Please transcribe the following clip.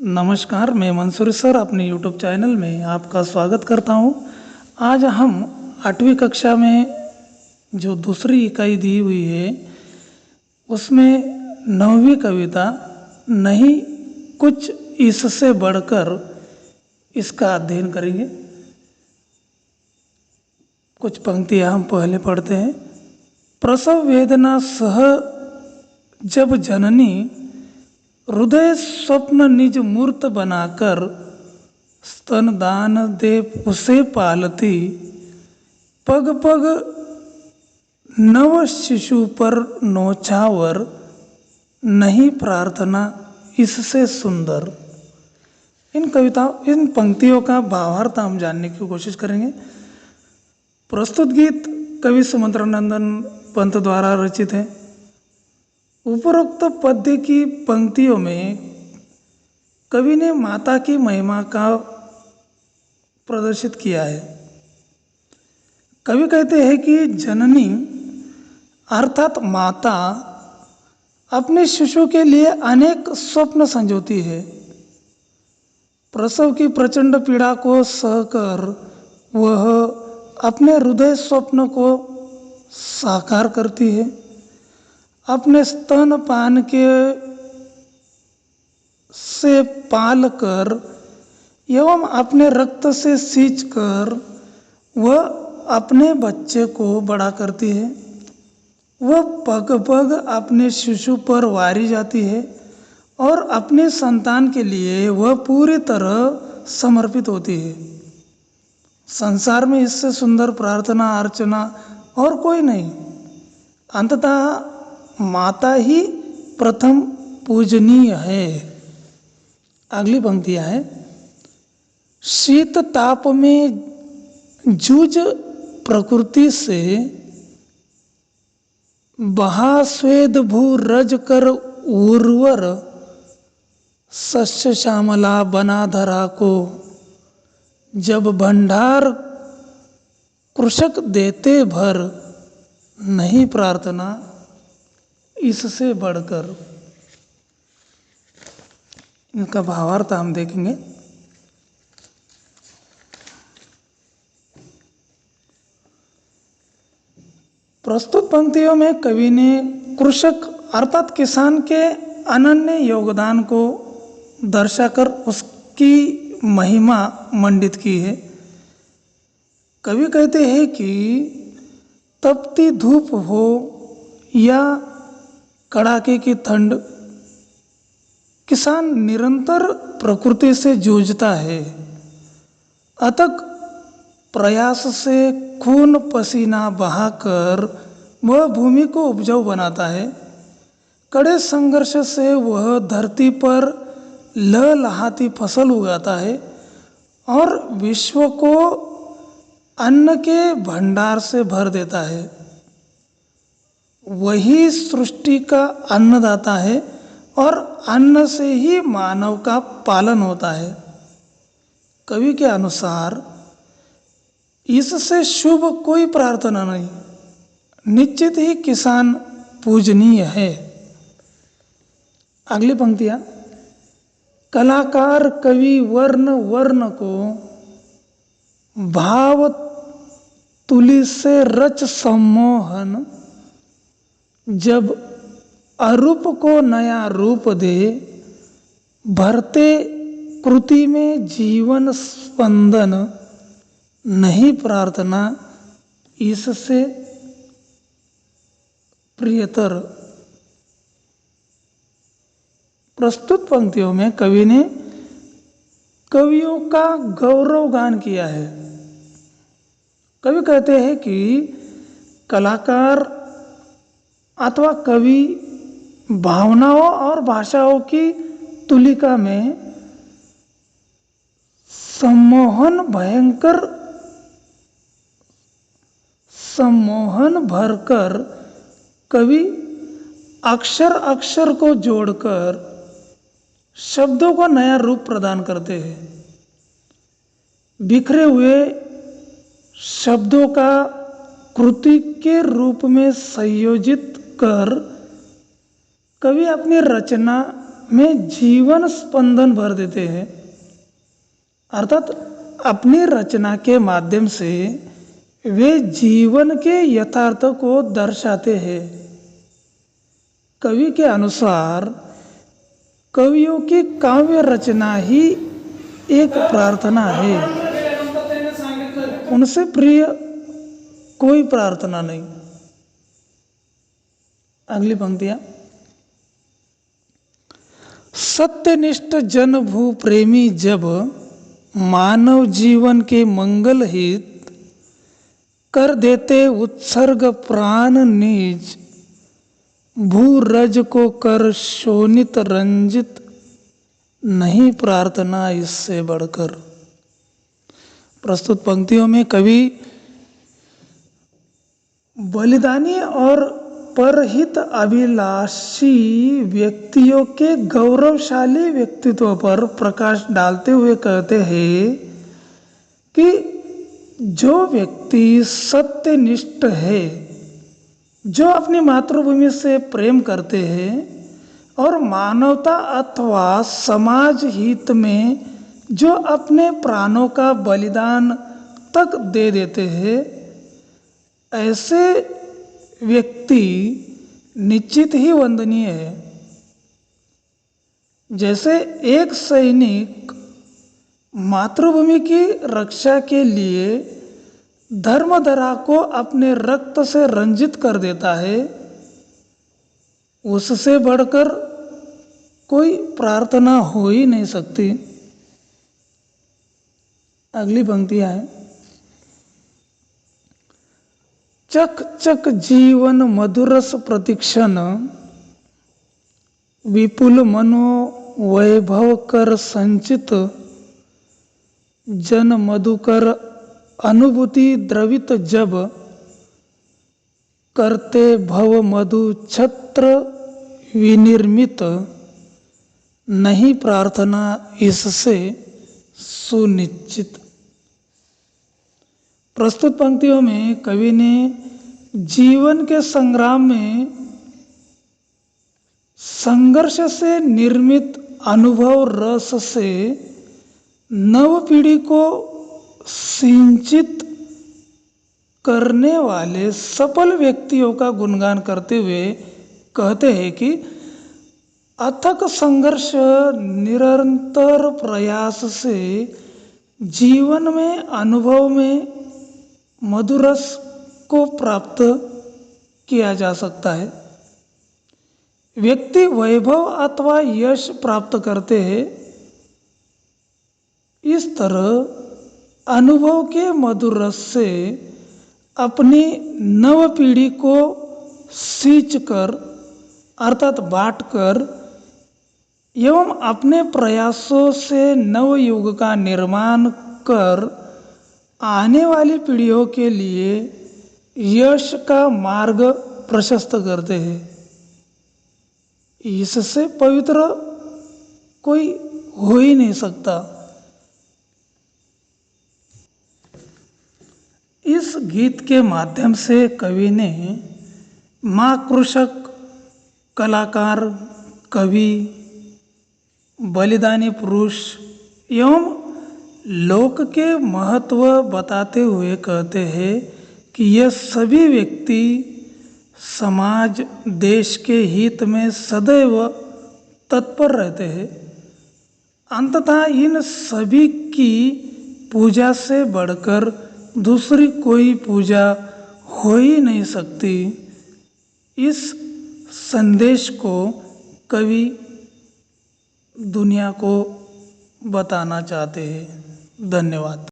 नमस्कार, मैं मंसूर सर अपने यूट्यूब चैनल में आपका स्वागत करता हूं। आज हम 8वीं कक्षा में जो दूसरी इकाई दी हुई है उसमें 9वीं कविता नहीं कुछ इससे बढ़कर इसका अध्ययन करेंगे। कुछ पंक्तियां हम पहले पढ़ते हैं। प्रसव वेदना सह जब जननी हृदय स्वप्न निज मूर्त बनाकर स्तनदान दे उसे पालती, पग पग नव शिशु पर नौछावर नहीं प्रार्थना इससे सुंदर। इन पंक्तियों का भावार्थ हम जानने की कोशिश करेंगे। प्रस्तुत गीत कवि सुमंत्रानंदन पंत द्वारा रचित है। उपरोक्त पद्य की पंक्तियों में कवि ने माता की महिमा का प्रदर्शित किया है। कवि कहते हैं कि जननी अर्थात माता अपने शिशु के लिए अनेक स्वप्न संजोती है। प्रसव की प्रचंड पीड़ा को सहकर वह अपने हृदय स्वप्न को साकार करती है। अपने स्तनपान के से पाल कर एवं अपने रक्त से सींच कर वह अपने बच्चे को बड़ा करती है। वह पग पग अपने शिशु पर वारी जाती है और अपने संतान के लिए वह पूरी तरह समर्पित होती है। संसार में इससे सुंदर प्रार्थना अर्चना और कोई नहीं। अंततः माता ही प्रथम पूजनीय है। अगली पंक्तियां है। शीत ताप में जूझ प्रकृति से बहा स्वेद भू रज कर उर्वर शस्य श्यामला बना धरा को, जब भंडार कृषक देते भर नहीं प्रार्थना इससे बढ़कर। इनका भावार्थ हम देखेंगे। प्रस्तुत पंक्तियों में कवि ने कृषक अर्थात किसान के अनन्य योगदान को दर्शाकर उसकी महिमा मंडित की है। कवि कहते हैं कि तपती धूप हो या कड़ाके की ठंड, किसान निरंतर प्रकृति से जूझता है। अथक प्रयास से खून पसीना बहाकर वह भूमि को उपजाऊ बनाता है। कड़े संघर्ष से वह धरती पर लहलहाती फसल उगाता है और विश्व को अन्न के भंडार से भर देता है। वही सृष्टि का अन्नदाता है और अन्न से ही मानव का पालन होता है। कवि के अनुसार इससे शुभ कोई प्रार्थना नहीं। निश्चित ही किसान पूजनीय है। अगली पंक्तियां। कलाकार कवि वर्ण वर्ण को भाव तुली से रच सम्मोहन, जब अरूप को नया रूप दे भरते कृति में जीवन स्पंदन नहीं प्रार्थना इससे प्रियतर। प्रस्तुत पंक्तियों में कवि ने कवियों का गौरव गान किया है। कवि कहते हैं कि कलाकार अथवा कवि भावनाओं और भाषाओं की तुलिका में सम्मोहन भरकर कवि अक्षर अक्षर को जोड़कर शब्दों को नया रूप प्रदान करते हैं। बिखरे हुए शब्दों का कृति के रूप में संयोजित कर कवि अपनी रचना में जीवन स्पंदन भर देते हैं। अर्थात अपनी रचना के माध्यम से वे जीवन के यथार्थ को दर्शाते हैं। कवि के अनुसार कवियों की काव्य रचना ही एक प्रार्थना है, उनसे प्रिय कोई प्रार्थना नहीं। अगली पंक्तियां। सत्यनिष्ठ जन भू प्रेमी जब मानव जीवन के मंगल हित कर देते उत्सर्ग प्राण निज, भू रज को कर शोनित रंजित, नहीं प्रार्थना इससे बढ़कर। प्रस्तुत पंक्तियों में कवि बलिदानी और परहित अभिलाषी व्यक्तियों के गौरवशाली व्यक्तित्व पर प्रकाश डालते हुए कहते हैं कि जो व्यक्ति सत्यनिष्ठ है, जो अपनी मातृभूमि से प्रेम करते हैं और मानवता अथवा समाज हित में जो अपने प्राणों का बलिदान तक दे देते हैं, ऐसे व्यक्ति निश्चित ही वंदनीय है। जैसे एक सैनिक मातृभूमि की रक्षा के लिए धर्मधरा को अपने रक्त से रंजित कर देता है, उससे बढ़कर कोई प्रार्थना हो ही नहीं सकती। अगली पंक्तियां हैं। चक चक जीवन मधुरस प्रतिक्षण, विपुल मनो वैभव कर संचित, जन मधुकर अनुभूति द्रवित जब, करते भव मधु छत्र विनिर्मित, नहीं प्रार्थना इससे सुनिश्चित। प्रस्तुत पंक्तियों में कवि ने जीवन के संग्राम में संघर्ष से निर्मित अनुभव रस से नव पीढ़ी को सिंचित करने वाले सफल व्यक्तियों का गुणगान करते हुए कहते हैं कि अथक संघर्ष निरंतर प्रयास से जीवन में अनुभव में मधुरस को प्राप्त किया जा सकता है। व्यक्ति वैभव अथवा यश प्राप्त करते हैं। इस तरह अनुभव के मधुर रस से अपनी नव पीढ़ी को सींच कर अर्थात बांट कर एवं अपने प्रयासों से नव युग का निर्माण कर आने वाली पीढ़ियों के लिए यश का मार्ग प्रशस्त करते हैं। इससे पवित्र कोई हो ही नहीं सकता। इस गीत के माध्यम से कवि ने माँ कृषक, कलाकार, कवि, बलिदानी पुरुष एवं लोक के महत्व बताते हुए कहते हैं कि यह सभी व्यक्ति समाज, देश के हित में सदैव तत्पर रहते हैं। अंततः इन सभी की पूजा से बढ़कर दूसरी कोई पूजा हो ही नहीं सकती। इस संदेश को कवि दुनिया को बताना चाहते हैं। धन्यवाद।